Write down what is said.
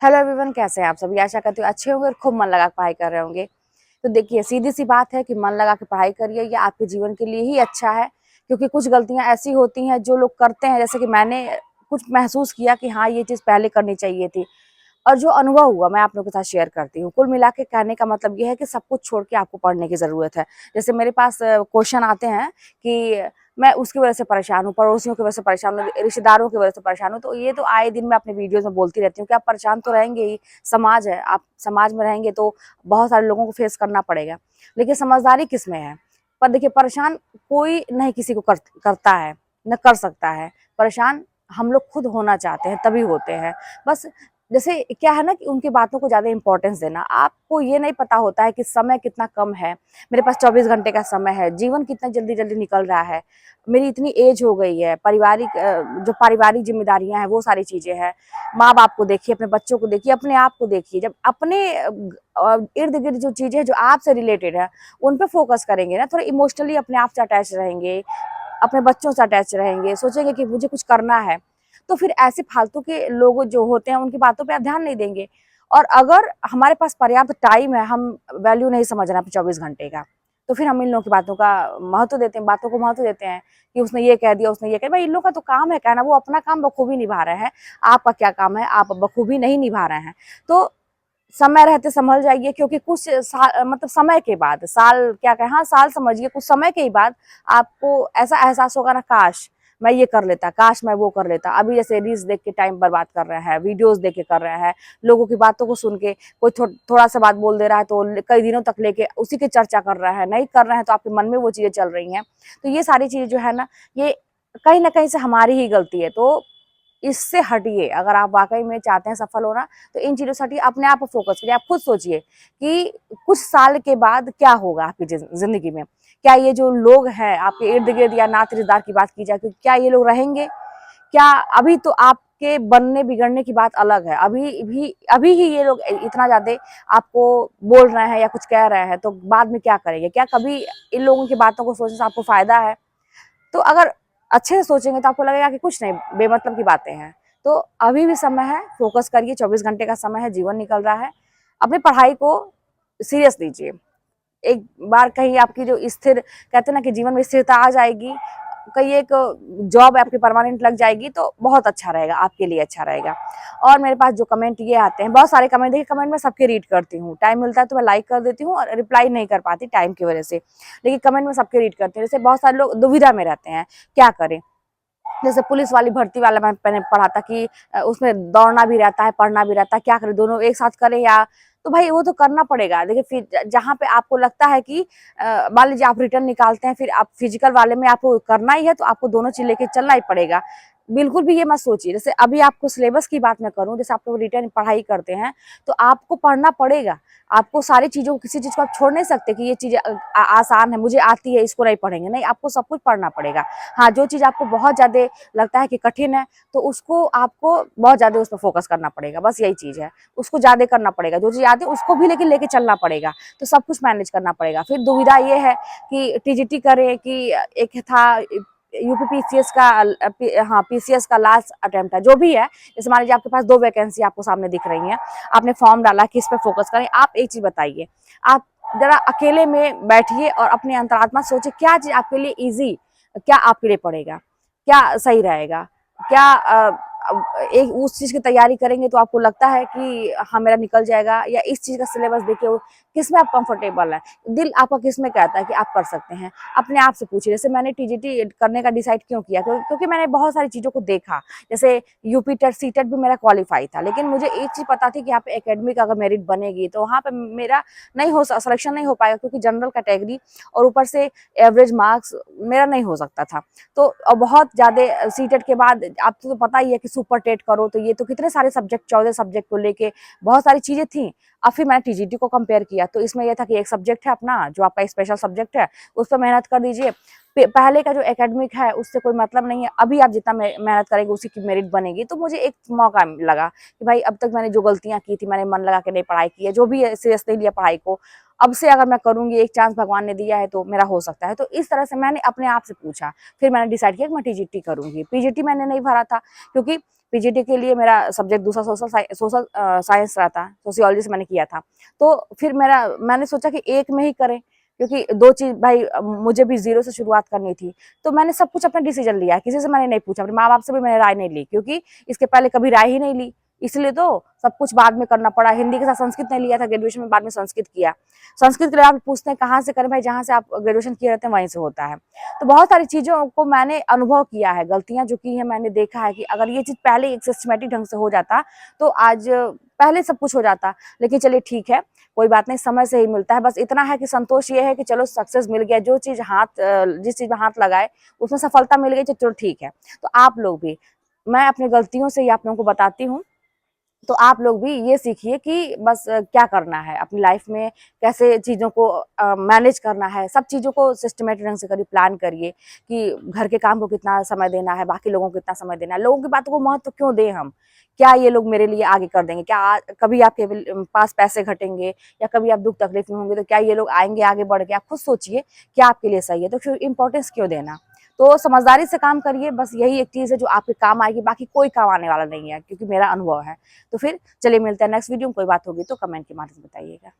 Hello everyone, कैसे हैं आप सभी। आशा करती हूँ अच्छे होंगे और खूब मन लगा के पढ़ाई कर रहे होंगे। तो देखिए, सीधी सी बात है कि मन लगा के पढ़ाई करिए, ये आपके जीवन के लिए ही अच्छा है। क्योंकि कुछ गलतियां ऐसी होती हैं जो लोग करते हैं, जैसे कि मैंने कुछ महसूस किया कि हाँ, ये चीज़ पहले करनी चाहिए थी, और जो अनुभव हुआ मैं आप लोगों के साथ शेयर करती हूँ। कुल मिला के कहने का मतलब ये है कि सब कुछ छोड़ के आपको पढ़ने की ज़रूरत है। जैसे मेरे पास क्वेश्चन आते हैं कि मैं उसकी वजह से परेशान हूँ, पड़ोसियों की वजह से परेशान हूँ, रिश्तेदारों की वजह से परेशान हूँ। तो ये तो आए दिन मैं अपने वीडियोज़ में बोलती रहती हूँ कि आप परेशान तो रहेंगे ही, समाज है, आप समाज में रहेंगे तो बहुत सारे लोगों को फेस करना पड़ेगा। लेकिन समझदारी किसमें है? पर देखिए, परेशान कोई नहीं किसी को करता है, न कर सकता है। परेशान हम लोग खुद होना चाहते हैं, तभी होते हैं। बस जैसे क्या है ना कि उनकी बातों को ज़्यादा इंपॉर्टेंस देना। आपको ये नहीं पता होता है कि समय कितना कम है। मेरे पास 24 घंटे का समय है, जीवन कितना जल्दी-जल्दी निकल रहा है। मेरी इतनी एज हो गई है, जो पारिवारिक ज़िम्मेदारियाँ हैं वो सारी चीज़ें हैं। माँ-बाप को देखिए, अपने बच्चों को देखिए, अपने आप को देखिए। जब अपने इर्द-गिर्द जो चीज़ें हैं जो आपसे रिलेटेड है, उन पे फ़ोकस करेंगे ना, थोड़ा इमोशनली अपने आप से अटैच रहेंगे, अपने बच्चों से अटैच रहेंगे, सोचेंगे कि मुझे कुछ करना है, तो फिर ऐसे फालतू के लोग जो होते हैं उनकी बातों पे आप ध्यान नहीं देंगे। और अगर हमारे पास पर्याप्त टाइम है, हम वैल्यू नहीं समझ रहे हैं अपने 24 घंटे का, तो फिर हम इन लोगों की बातों का महत्व देते हैं, बातों को महत्व देते हैं कि उसने ये कह दिया, उसने ये कहा। भाई, इन लोगों का तो काम है कहना, वो अपना काम बखूबी निभा रहे हैं। आपका क्या काम है? आप बखूबी नहीं निभा रहे हैं। तो समय रहते संभल जाइए, क्योंकि कुछ मतलब समय के बाद, साल क्या कहें, हाँ साल समझिए, कुछ समय के ही बाद आपको ऐसा एहसास होगा ना, काश मैं ये कर लेता, काश मैं वो कर लेता। अभी जैसे रील्स देख के टाइम बर्बाद कर रहे हैं, वीडियोस देख के कर रहे हैं, लोगों की बातों को सुन के कोई थोड़ा सा बात बोल दे रहा है तो कई दिनों तक लेके उसी की चर्चा कर रहा है, नहीं कर रहे हैं तो आपके मन में वो चीजें चल रही हैं। तो ये सारी चीजें जो है ना, ये कहीं ना कहीं से हमारी ही गलती है। तो इससे हटिए। अगर आप वाकई में चाहते हैं सफल होना, तो इन चीज़ों से हटिए, अपने आप पर फोकस करिए। आप खुद सोचिए कि कुछ साल के बाद क्या होगा आपकी ज़िंदगी में। क्या ये जो लोग हैं आपके इर्द-गिर्द, या नाते रिश्तेदार की बात की जाए, तो क्या ये लोग रहेंगे? क्या अभी तो आपके बनने बिगड़ने की बात अलग है। अभी ही ये लोग इतना ज़्यादा आपको बोल रहे हैं या कुछ कह रहे हैं, तो बाद में क्या करेंगे? क्या कभी इन लोगों की बातों को सोचने से आपको फ़ायदा है? तो अगर अच्छे से सोचेंगे तो आपको लगेगा कि कुछ नहीं, बेमतलब की बातें हैं। तो अभी भी समय है, फोकस करिए, 24 घंटे का समय है, जीवन निकल रहा है। अपनी पढ़ाई को सीरियस लीजिए। एक बार कहीं आपकी जो स्थिर, कहते हैं ना कि जीवन में स्थिरता आ जाएगी, कहीं एक जॉब आपकी परमानेंट लग जाएगी, तो बहुत अच्छा रहेगा, आपके लिए अच्छा रहेगा। और मेरे पास जो कमेंट ये आते हैं, बहुत सारे कमेंट, देखिए कमेंट मैं सबके रीड करती हूँ। टाइम मिलता है तो मैं लाइक कर देती हूँ और रिप्लाई नहीं कर पाती टाइम की वजह से, लेकिन कमेंट में सबके रीड करती हूँ। जैसे बहुत सारे लोग दुविधा में रहते हैं, क्या करें। जैसे पुलिस वाली भर्ती वाला मैंने पढ़ा था कि उसमें दौड़ना भी रहता है, पढ़ना भी रहता है, क्या करें, दोनों एक साथ करें या। तो भाई वो तो करना पड़ेगा। देखिए, फिर जहाँ पे आपको लगता है कि मान लीजिए आप रिटर्न निकालते हैं, फिर आप फिजिकल वाले में आपको करना ही है, तो आपको दोनों चीज लेके चलना ही पड़ेगा। बिल्कुल भी ये मत सोचिए। जैसे अभी आपको सिलेबस की बात मैं करूं, जैसे आप लोग रिटर्न पढ़ाई करते हैं, तो आपको पढ़ना पड़ेगा। आपको सारी चीजों को, किसी चीज को आप छोड़ नहीं सकते कि ये चीजें आसान है, मुझे आती है, इसको नहीं पढ़ेंगे, नहीं, आपको सब कुछ पढ़ना पड़ेगा। हाँ, जो चीज आपको बहुत ज्यादा लगता है कि कठिन है, तो उसको आपको बहुत ज्यादा उस पर फोकस करना पड़ेगा। बस यही चीज है, उसको ज्यादा करना पड़ेगा। जो चीज आती है उसको भी लेकिन लेके चलना पड़ेगा, तो सब कुछ मैनेज करना पड़ेगा। फिर दुविधा ये है कि टीजीटी करें कि एक था यूपी पीसीएस का, हाँ पीसीएस का लास्ट अटेम्प्ट है, जो भी है। जैसे मान लीजिए आपके पास 2 वैकेंसी आपको सामने दिख रही हैं, आपने फॉर्म डाला, किस पे फोकस करें। आप एक चीज बताइए, आप जरा अकेले में बैठिए और अपनी अंतरात्मा सोचिए, क्या चीज आपके लिए इजी, क्या आपके लिए पड़ेगा, क्या सही रहेगा, क्या एक उस चीज की तैयारी करेंगे तो आपको लगता है कि हाँ मेरा निकल जाएगा, या इस चीज का सिलेबस देखिए किस में आप कंफर्टेबल है, दिल आपका किस में कहता है कि आप कर सकते हैं। अपने आप से पूछिए। जैसे मैंने टीजीटी करने का डिसाइड क्यों किया, क्योंकि मैंने बहुत सारी चीजों को देखा। जैसे यूपी टेट सी टेट भी मेरा क्वालिफाई था, लेकिन मुझे एक चीज पता थी कि यहाँ पे एकेडमिक अगर मेरिट बनेगी तो वहाँ पे मेरा नहीं हो सिलेक्शन नहीं हो पाएगा, क्योंकि जनरल कैटेगरी और ऊपर से एवरेज मार्क्स मेरा नहीं हो सकता था। तो बहुत ज़्यादा सीटेट के बाद आपको तो पता ही है कि सुपर टेट करो, तो ये तो कितने सारे सब्जेक्ट, 14 सब्जेक्ट को लेके बहुत सारी चीज़ें थी। अब फिर मैंने टीजीटी को कंपेयर किया, तो इसमें यह था कि एक सब्जेक्ट है अपना, जो आपका स्पेशल सब्जेक्ट है, उस पर मेहनत कर दीजिए। पहले का जो एकेडमिक है उससे कोई मतलब नहीं है। अभी आप जितना मेहनत करेंगे उसी की मेरिट बनेगी। तो मुझे एक मौका लगा कि भाई अब तक मैंने जो गलतियां की थी, मैंने मन लगा के नहीं पढ़ाई की है, जो भी सीरियस नहीं लिया पढ़ाई को, अब से अगर मैं करूंगी, एक चांस भगवान ने दिया है तो मेरा हो सकता है। तो इस तरह से मैंने अपने आप से पूछा, फिर मैंने डिसाइड किया कि मैं टीजीटी करूंगी। पीजीटी मैंने नहीं भरा था, क्योंकि पीजीटी के लिए मेरा सब्जेक्ट दूसरा सोशल साइंस रहा था, सोशियोलॉजी से मैंने किया था। तो फिर मैंने सोचा कि एक में ही करें, क्योंकि दो चीज भाई मुझे भी जीरो से शुरुआत करनी थी। तो मैंने सब कुछ अपना डिसीजन लिया, किसी से मैंने नहीं पूछा, अपने माँ बाप से भी मैंने राय नहीं ली, क्योंकि इसके पहले कभी राय ही नहीं ली, इसलिए तो सब कुछ बाद में करना पड़ा। हिंदी के साथ संस्कृत नहीं लिया था ग्रेजुएशन में, बाद में संस्कृत किया। संस्कृत के लिए आप पूछते हैं कहाँ से करें, भाई जहाँ से आप ग्रेजुएशन किए रहते हैं वहीं से होता है। तो बहुत सारी चीजों को मैंने अनुभव किया है, गलतियां जो की है मैंने देखा है कि अगर ये चीज पहले एक सिस्टमेटिक ढंग से हो जाता तो आज पहले सब कुछ हो जाता। लेकिन चलिए ठीक है, कोई बात नहीं, समय से ही मिलता है। बस इतना है कि संतोष ये है कि चलो सक्सेस मिल गया, जो चीज जिस चीज में हाथ लगाए उसमें सफलता मिल गई, तो चलो ठीक है। तो आप लोग भी, मैं अपनी गलतियों से ही आप लोगों को बताती हूँ, तो आप लोग भी ये सीखिए कि बस क्या करना है अपनी लाइफ में, कैसे चीज़ों को मैनेज करना है। सब चीज़ों को सिस्टमेटिक ढंग से करिए, प्लान करिए कि घर के काम को कितना समय देना है, बाकी लोगों को कितना समय देना है, लोगों की बातों को महत्व क्यों दें हम। क्या ये लोग मेरे लिए आगे कर देंगे, क्या कभी आपके पास पैसे घटेंगे या कभी आप दुख तकलीफ में होंगे तो क्या ये लोग आएंगे आगे बढ़ के। आप खुद सोचिए क्या आपके लिए सही है, तो फिर इंपॉर्टेंस क्यों देना। तो समझदारी से काम करिए, बस यही एक चीज़ है जो आपके काम आएगी, बाकी कोई काम आने वाला नहीं है, क्योंकि मेरा अनुभव है। तो फिर चलिए मिलते हैं नेक्स्ट वीडियो में, कोई बात होगी तो कमेंट के माध्यम से बताइएगा।